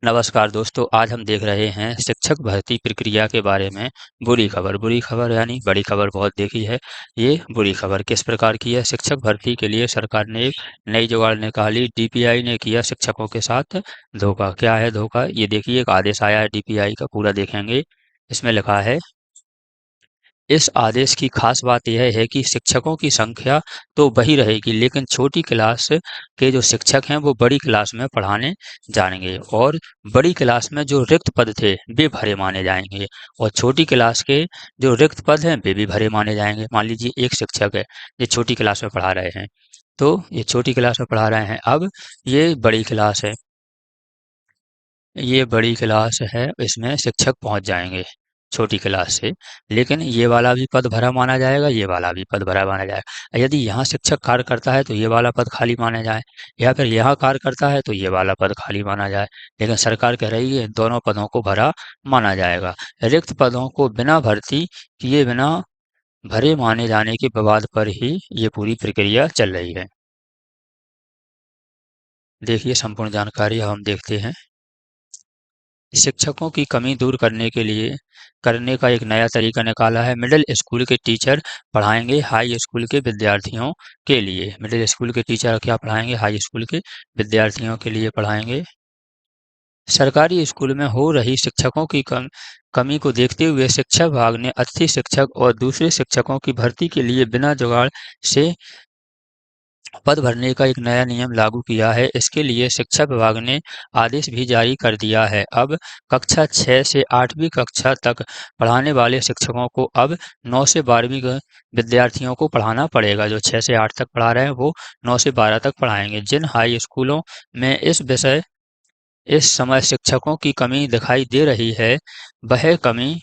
नमस्कार दोस्तों, आज हम देख रहे हैं शिक्षक भर्ती प्रक्रिया के बारे में। बुरी खबर यानी बड़ी खबर बहुत देखी है। ये बुरी खबर किस प्रकार की है? शिक्षक भर्ती के लिए सरकार ने एक नई जुगाड़ निकाली। डीपीआई ने किया शिक्षकों के साथ धोखा। क्या है धोखा? ये देखिए, एक आदेश आया है डीपीआई का, पूरा देखेंगे। इसमें लिखा है, इस आदेश की खास बात यह है कि शिक्षकों की संख्या तो वही रहेगी, लेकिन छोटी क्लास के जो शिक्षक हैं वो बड़ी क्लास में पढ़ाने जाएंगे, और बड़ी क्लास में जो रिक्त पद थे वे भरे माने जाएंगे, और छोटी क्लास के जो रिक्त पद हैं वे भी भरे माने जाएंगे। मान लीजिए एक शिक्षक है, ये छोटी क्लास में पढ़ा रहे हैं, तो ये छोटी क्लास में पढ़ा रहे हैं। अब ये बड़ी क्लास है, ये बड़ी क्लास है, इसमें शिक्षक पहुंच जाएंगे छोटी क्लास से, लेकिन ये वाला भी पद भरा माना जाएगा, ये वाला भी पद भरा माना जाएगा। यदि यहाँ शिक्षक कार्य करता है तो ये वाला पद खाली माना जाए, या फिर यहाँ कार्य करता है तो ये वाला पद खाली माना जाए, लेकिन सरकार कह रही है दोनों पदों को भरा माना जाएगा। रिक्त पदों को बिना भर्ती किए बिना भरे माने जाने के विवाद पर ही ये पूरी प्रक्रिया चल रही है। देखिए संपूर्ण जानकारी अब हम देखते हैं। शिक्षकों की कमी दूर करने के लिए करने का एक नया तरीका निकाला है। मिडिल स्कूल के टीचर पढ़ाएंगे हाई स्कूल के विद्यार्थियों के लिए। मिडिल स्कूल के टीचर क्या पढ़ाएंगे? हाई स्कूल के विद्यार्थियों के लिए पढ़ाएंगे। सरकारी स्कूल में हो रही शिक्षकों की कमी को देखते हुए शिक्षा विभाग ने अतिथि शिक्षक और दूसरे शिक्षकों की भर्ती के लिए बिना जुगाड़ से पद भरने का एक नया नियम लागू किया है। इसके लिए शिक्षा विभाग ने आदेश भी जारी कर दिया है। अब कक्षा 6 से 8वीं कक्षा तक पढ़ाने वाले शिक्षकों को अब 9 से 12वीं विद्यार्थियों को पढ़ाना पड़ेगा। जो 6 से 8 तक पढ़ा रहे हैं वो 9 से 12 तक पढ़ाएंगे। जिन हाई स्कूलों में इस समय शिक्षकों की कमी दिखाई दे रही है, वह कमी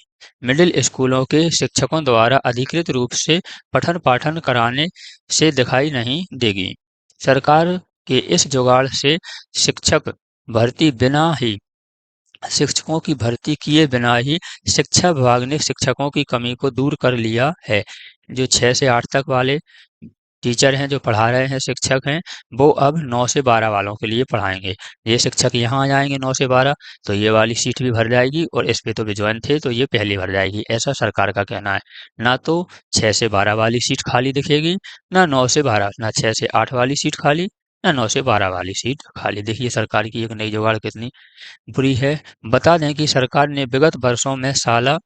मिडिल स्कूलों के शिक्षकों द्वारा अधिकृत रूप से पठन पाठन कराने से दिखाई नहीं देगी। सरकार के इस जुगाड़ से शिक्षक भर्ती बिना ही शिक्षकों की भर्ती किए बिना ही शिक्षा विभाग ने शिक्षकों की कमी को दूर कर लिया है। जो 6 से 8 तक वाले टीचर हैं, जो पढ़ा रहे हैं, शिक्षक हैं, वो अब 9 से 12 वालों के लिए पढ़ाएंगे। ये शिक्षक यहाँ आ जाएंगे 9 से 12, तो ये वाली सीट भी भर जाएगी, और इस पे तो विज्वान थे तो ये पहले भर जाएगी। ऐसा सरकार का कहना है। ना तो 6 से 12 वाली सीट खाली दिखेगी, ना 9 से 12, ना 6 से 8 वाली सीट खाली, ना 9 से 12 वाली सीट खाली। देखिए सरकार की एक नई जुगाड़ कितनी बुरी है। बता दें कि सरकार ने विगत वर्षों में साला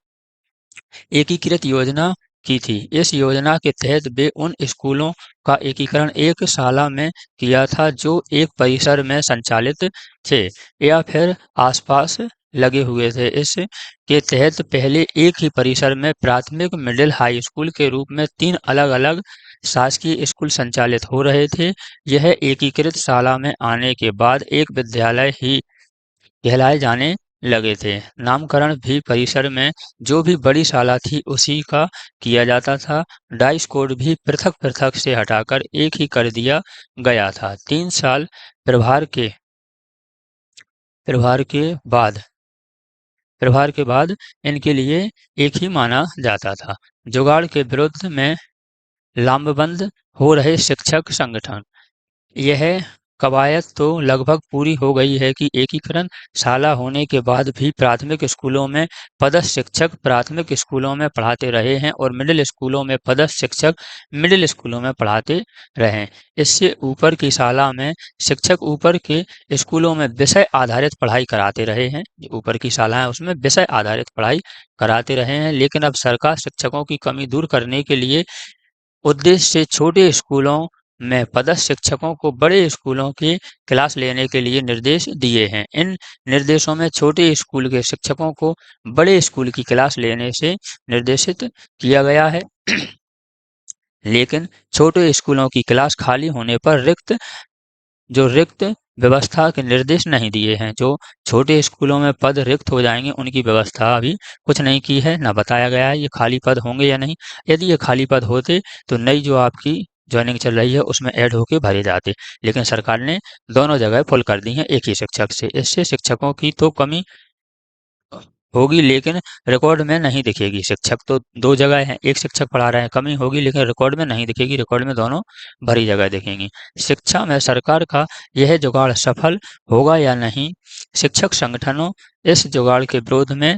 एकीकृत योजना की थी। इस योजना के तहत वे उन स्कूलों का एकीकरण एक शाला में किया था जो एक परिसर में संचालित थे या फिर आसपास लगे हुए थे। इस के तहत पहले एक ही परिसर में प्राथमिक, मिडिल, हाई स्कूल के रूप में 3 अलग-अलग शासकीय स्कूल संचालित हो रहे थे। यह एकीकृत शाला में आने के बाद एक विद्यालय ही कहलाए जाने लगे थे। नामकरण भी परिसर में जो भी बड़ी शाला थी उसी का किया जाता था। डाइस कोड भी पृथक-पृथक से हटाकर एक ही कर दिया गया था। 3 साल प्रभार के प्रभार के बाद प्रभार के बाद इनके लिए एक ही माना जाता था। जुगाड़ के विरुद्ध में लामबंद हो रहे शिक्षक संगठन। यह कवायद तो लगभग पूरी हो गई है कि एकीकरण शाला होने के बाद भी प्राथमिक स्कूलों में पदस्थ शिक्षक प्राथमिक स्कूलों में पढ़ाते रहे हैं, और मिडिल स्कूलों में पदस्थ शिक्षक मिडिल स्कूलों में पढ़ाते रहे। इससे ऊपर की शाला में शिक्षक ऊपर के स्कूलों में विषय आधारित पढ़ाई कराते रहे हैं। जो ऊपर की शाला है उसमें विषय आधारित पढ़ाई कराते रहे हैं, लेकिन अब सरकार शिक्षकों की कमी दूर करने के लिए उद्देश्य से छोटे स्कूलों में पदस्थ शिक्षकों को बड़े स्कूलों की क्लास लेने के लिए निर्देश दिए हैं। इन निर्देशों में छोटे स्कूल के शिक्षकों को बड़े स्कूल की क्लास लेने से निर्देशित किया गया है। लेकिन छोटे स्कूलों की क्लास खाली होने पर रिक्त व्यवस्था के निर्देश नहीं दिए हैं। जो छोटे स्कूलों में पद रिक्त हो जाएंगे उनकी व्यवस्था अभी कुछ नहीं की है, ना बताया गया है ये खाली पद होंगे या नहीं। यदि ये खाली पद होते तो नई जो आपकी ज्वाइनिंग चल रही है उसमें ऐड होके भरे जाते, लेकिन सरकार ने दोनों जगह फुल कर दी हैं एक ही शिक्षक से। इससे शिक्षकों की तो कमी होगी, लेकिन रिकॉर्ड में नहीं दिखेगी। शिक्षक तो 2 जगह हैं, एक शिक्षक पढ़ा रहे हैं, कमी होगी लेकिन रिकॉर्ड में नहीं दिखेगी। रिकॉर्ड में दोनों भरी जगह दिखेंगी। शिक्षा में सरकार का यह जुगाड़ सफल होगा या नहीं? शिक्षक संगठनों इस जुगाड़ के विरोध में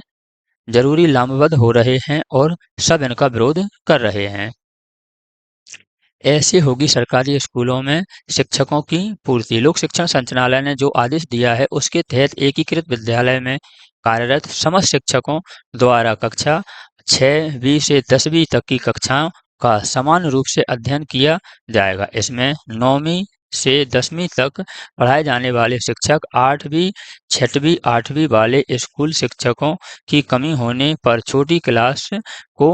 जरूरी लामबद्ध हो रहे हैं और सब इनका विरोध कर रहे हैं। ऐसे होगी सरकारी स्कूलों में शिक्षकों की पूर्ति। लोक शिक्षण संचालनालय ने जो आदेश दिया है उसके तहत एकीकृत विद्यालय में कार्यरत समस्त शिक्षकों द्वारा कक्षा 6वीं से 10वीं तक की कक्षाओं का समान रूप से अध्ययन किया जाएगा। इसमें 9वीं से 10वीं तक पढ़ाए जाने वाले शिक्षक 8वीं 6वीं 8वीं वाले स्कूल शिक्षकों की कमी होने पर छोटी क्लास को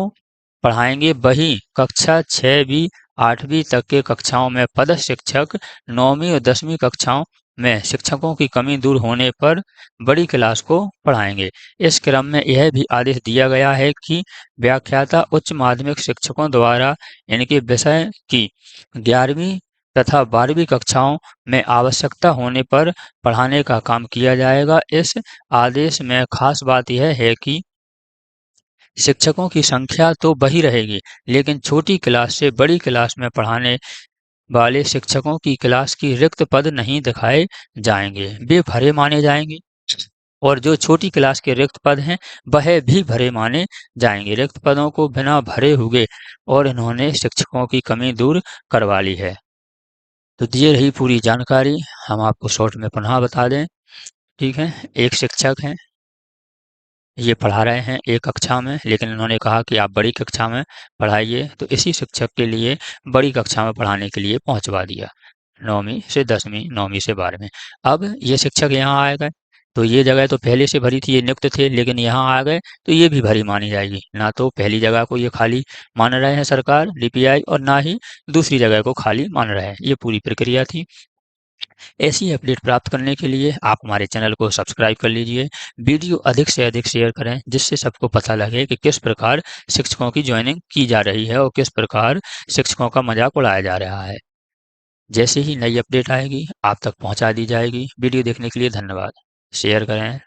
पढ़ाएंगे। वहीं कक्षा 6वीं 8वीं तक के कक्षाओं में पदस्थ शिक्षक 9वीं और 10वीं कक्षाओं में शिक्षकों की कमी दूर होने पर बड़ी क्लास को पढ़ाएंगे। इस क्रम में यह भी आदेश दिया गया है कि व्याख्याता उच्च माध्यमिक शिक्षकों द्वारा इनके विषय की 11वीं तथा 12वीं कक्षाओं में आवश्यकता होने पर पढ़ाने का काम किया जाएगा। इस आदेश में खास बात यह है कि शिक्षकों की संख्या तो वही रहेगी, लेकिन छोटी क्लास से बड़ी क्लास में पढ़ाने वाले शिक्षकों की क्लास की रिक्त पद नहीं दिखाए जाएंगे, वे भरे माने जाएंगे। और जो छोटी क्लास के रिक्त पद हैं वह भी भरे माने जाएंगे। रिक्त पदों को बिना भरे हुए और इन्होंने शिक्षकों की कमी दूर करवा ली है। तो ये रही पूरी जानकारी। हम आपको शॉर्ट में पुनः बता दें। ठीक है, एक शिक्षक हैं, ये पढ़ा रहे हैं एक कक्षा में, लेकिन इन्होंने कहा कि आप बड़ी कक्षा में पढ़ाइए, तो इसी शिक्षक के लिए बड़ी कक्षा में पढ़ाने के लिए पहुंचवा दिया, 9वीं से 10वीं, 9वीं से 12वीं। अब ये शिक्षक यहाँ आ गए, तो ये जगह तो पहले से भरी थी, ये नियुक्त थे, लेकिन यहाँ आ गए तो ये भी भरी मानी जाएगी। ना तो पहली जगह को ये खाली मान रहे हैं सरकार डीपीआई, और ना ही दूसरी जगह को खाली मान रहे हैं। ये पूरी प्रक्रिया थी। ऐसी अपडेट प्राप्त करने के लिए आप हमारे चैनल को सब्सक्राइब कर लीजिए। वीडियो अधिक से अधिक शेयर करें, जिससे सबको पता लगे कि किस प्रकार शिक्षकों की ज्वाइनिंग की जा रही है और किस प्रकार शिक्षकों का मजाक उड़ाया जा रहा है। जैसे ही नई अपडेट आएगी आप तक पहुंचा दी जाएगी। वीडियो देखने के लिए धन्यवाद। शेयर करें।